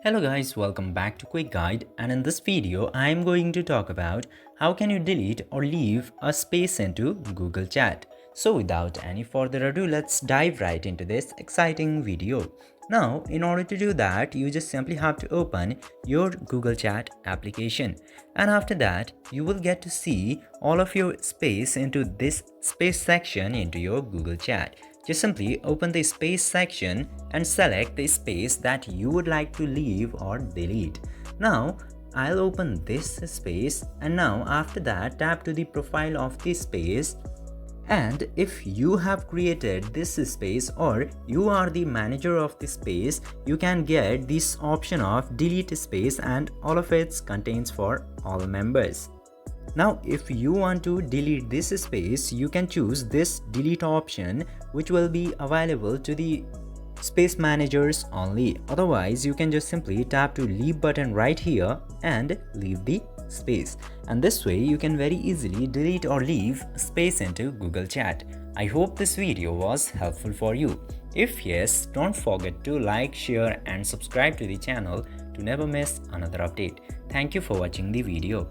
Hello guys, welcome back to Quick Guide, and in this video I am going to talk about how can you delete or leave a space into Google Chat. So without any further ado, let's dive right into this exciting video. Now, in order to do that, you just simply have to open your Google Chat application, and after that you will get to see all of your space into this space section into your Google Chat. Just simply open the space section and select the space that you would like to leave or delete. Now, I'll open this space, and now after that tap to the profile of the space, and if you have created this space or you are the manager of the space, you can get this option of delete space, and all of it contains for all members. Now, if you want to delete this space, you can choose this delete option, which will be available to the space managers only. Otherwise, you can just simply tap to leave button right here and leave the space. And this way, you can very easily delete or leave space into Google Chat. I hope this video was helpful for you. If yes, don't forget to like, share and subscribe to the channel to never miss another update. Thank you for watching the video.